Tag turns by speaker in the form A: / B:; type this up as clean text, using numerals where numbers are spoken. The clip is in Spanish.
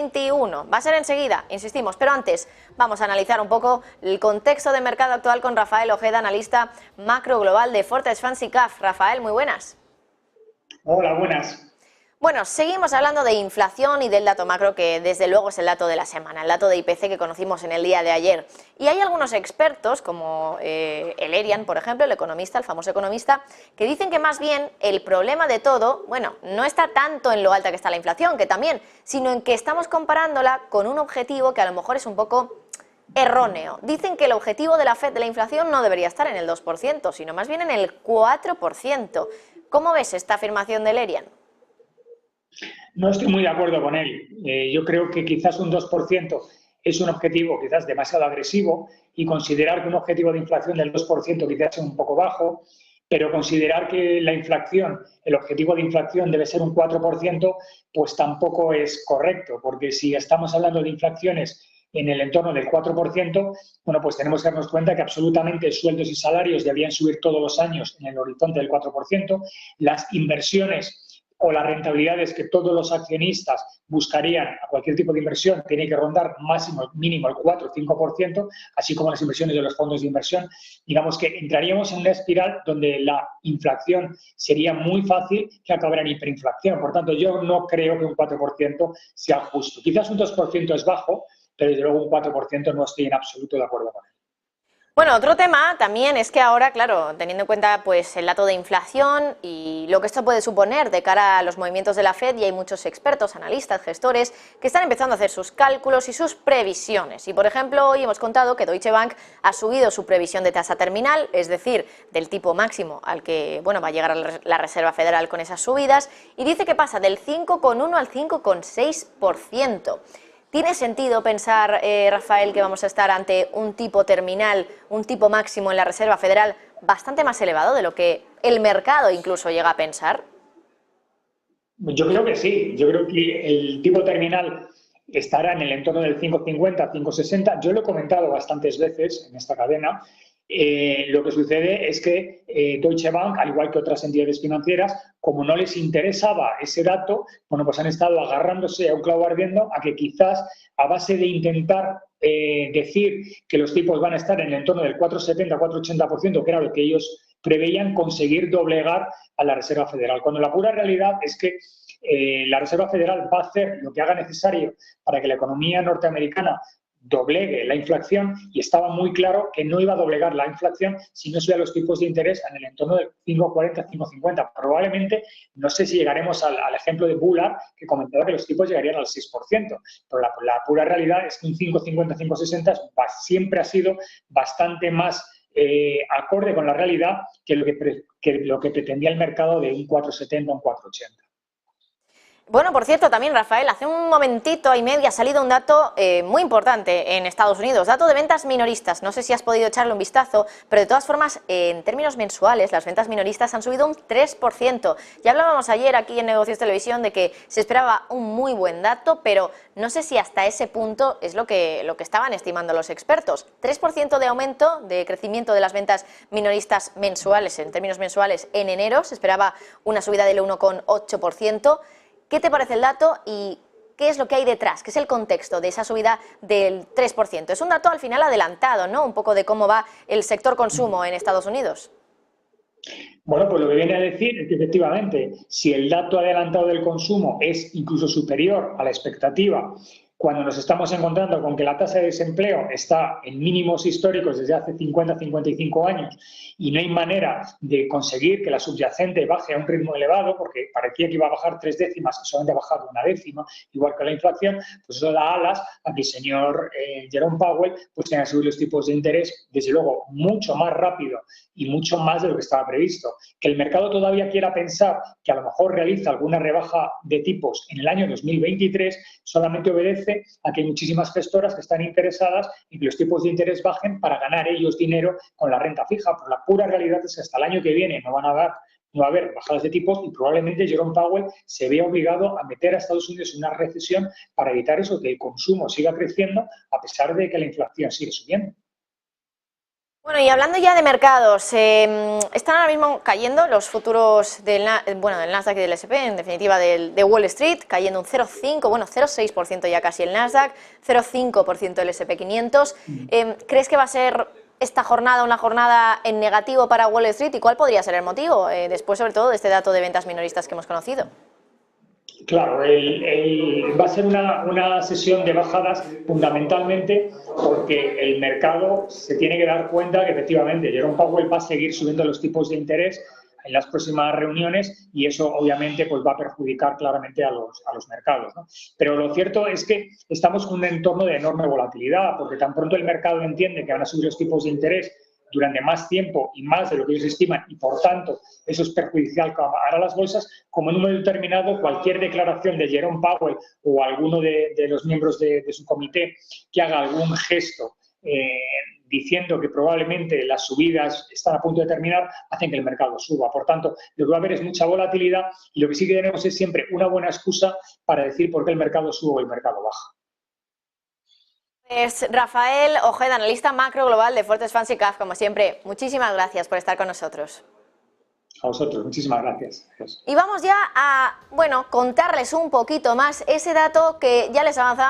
A: 21. Va a ser enseguida, insistimos, pero antes vamos a analizar un poco el contexto de mercado actual con Rafael Ojeda, analista macro global de Fortress Fancy CAF. Rafael, muy buenas.
B: Hola, buenas.
A: Bueno, seguimos hablando de inflación y del dato macro, que desde luego es el dato de la semana, el dato de IPC que conocimos en el día de ayer. Y hay algunos expertos, como Elerian, por ejemplo, el economista, el famoso economista, que dicen que más bien el problema de todo, bueno, no está tanto en lo alta que está la inflación, que también, sino en que estamos comparándola con un objetivo que a lo mejor es un poco erróneo. Dicen que el objetivo de la FED de la inflación no debería estar en el 2%, sino más bien en el 4%. ¿Cómo ves esta afirmación de Elerian?
B: No estoy muy de acuerdo con él. Yo creo que quizás un 2% es un objetivo quizás demasiado agresivo y considerar que un objetivo de inflación del 2% quizás es un poco bajo, pero considerar que la inflación, el objetivo de inflación debe ser un 4%, pues tampoco es correcto, porque si estamos hablando de inflaciones en el entorno del 4%, bueno, pues tenemos que darnos cuenta que absolutamente sueldos y salarios deberían subir todos los años en el horizonte del 4%, las inversiones o las rentabilidades que todos los accionistas buscarían a cualquier tipo de inversión tiene que rondar mínimo el 4 o 5%, así como las inversiones de los fondos de inversión. Digamos que entraríamos en una espiral donde la inflación sería muy fácil que acabara en hiperinflación. Por tanto, yo no creo que un 4% sea justo. Quizás un 2% es bajo, pero desde luego un 4% no estoy en absoluto de acuerdo con él.
A: Bueno, otro tema también es que ahora, claro, teniendo en cuenta pues el dato de inflación y lo que esto puede suponer de cara a los movimientos de la FED, y hay muchos expertos, analistas, gestores que están empezando a hacer sus cálculos y sus previsiones. Y por ejemplo, hoy hemos contado que Deutsche Bank ha subido su previsión de tasa terminal, es decir, del tipo máximo al que va a llegar la Reserva Federal con esas subidas, y dice que pasa del 5,1 al 5,6%. ¿Tiene sentido pensar, Rafael, que vamos a estar ante un tipo terminal, un tipo máximo en la Reserva Federal bastante más elevado de lo que el mercado incluso llega a pensar?
B: Yo creo que sí. Yo creo que el tipo terminal estará en el entorno del 5,50, 5,60. Yo lo he comentado bastantes veces en esta cadena. Lo que sucede es que Deutsche Bank, al igual que otras entidades financieras, como no les interesaba ese dato, bueno, pues han estado agarrándose a un clavo ardiendo a que quizás a base de intentar decir que los tipos van a estar en el entorno del 4,70, 4,80%, que era lo que ellos preveían, conseguir doblegar a la Reserva Federal. Cuando la pura realidad es que la Reserva Federal va a hacer lo que haga necesario para que la economía norteamericana doblegue la inflación, y estaba muy claro que no iba a doblegar la inflación si no subía los tipos de interés en el entorno del 5,40, 5,50. Probablemente, no sé si llegaremos al ejemplo de Bullard, que comentaba que los tipos llegarían al 6%, pero la pura realidad es que un 5,50, 5,60 siempre ha sido bastante más acorde con la realidad que lo que pretendía el mercado de un 4,70 o un 4,80.
A: Bueno, por cierto, también, Rafael, hace un momentito y medio ha salido un dato muy importante en Estados Unidos, dato de ventas minoristas. No sé si has podido echarle un vistazo, pero de todas formas, en términos mensuales, las ventas minoristas han subido un 3%. Ya hablábamos ayer aquí en Negocios Televisión de que se esperaba un muy buen dato, pero no sé si hasta ese punto es lo que estaban estimando los expertos. 3% de aumento, de crecimiento de las ventas minoristas mensuales, en términos mensuales, en enero. Se esperaba una subida del 1,8%. ¿Qué te parece el dato y qué es lo que hay detrás? ¿Qué es el contexto de esa subida del 3%? Es un dato al final adelantado, ¿no? Un poco de cómo va el sector consumo en Estados Unidos.
B: Bueno, pues lo que viene a decir es que efectivamente, si el dato adelantado del consumo es incluso superior a la expectativa, cuando nos estamos encontrando con que la tasa de desempleo está en mínimos históricos desde hace 50, 55 años y no hay manera de conseguir que la subyacente baje a un ritmo elevado, porque parecía que iba a bajar 3 décimas y solamente ha bajado 1 décima, igual que la inflación, pues eso da alas a que el señor Jerome Powell pues tenga que subir los tipos de interés, desde luego, mucho más rápido y mucho más de lo que estaba previsto. Que el mercado todavía quiera pensar que a lo mejor realiza alguna rebaja de tipos en el año 2023 solamente obedece a que hay muchísimas gestoras que están interesadas en que los tipos de interés bajen para ganar ellos dinero con la renta fija. Pero la pura realidad es que hasta el año que viene no va a haber bajadas de tipos y probablemente Jerome Powell se vea obligado a meter a Estados Unidos en una recesión para evitar eso, que el consumo siga creciendo a pesar de que la inflación sigue subiendo.
A: Bueno, y hablando ya de mercados, están ahora mismo cayendo los futuros del Nasdaq y del S&P, en definitiva de Wall Street, cayendo un 0,5, bueno, 0,6% ya casi el Nasdaq, 0,5% el S&P 500. ¿Crees que va a ser esta jornada una jornada en negativo para Wall Street? ¿Y cuál podría ser el motivo, después sobre todo de este dato de ventas minoristas que hemos conocido?
B: Claro, va a ser una sesión de bajadas fundamentalmente porque el mercado se tiene que dar cuenta que efectivamente Jerome Powell va a seguir subiendo los tipos de interés en las próximas reuniones y eso obviamente pues va a perjudicar claramente a los mercados, ¿no? Pero lo cierto es que estamos en un entorno de enorme volatilidad porque tan pronto el mercado entiende que van a subir los tipos de interés durante más tiempo y más de lo que ellos estiman y, por tanto, eso es perjudicial para las bolsas, como en un momento determinado cualquier declaración de Jerome Powell o alguno de los miembros de su comité que haga algún gesto diciendo que probablemente las subidas están a punto de terminar, hacen que el mercado suba. Por tanto, lo que va a haber es mucha volatilidad y lo que sí que tenemos es siempre una buena excusa para decir por qué el mercado sube o el mercado baja.
A: Es Rafael Ojeda, analista macro global de Fortress Fancy Caf, como siempre. Muchísimas gracias por estar con nosotros.
B: A vosotros, muchísimas gracias.
A: Y vamos ya a, contarles un poquito más ese dato que ya les avanzábamos.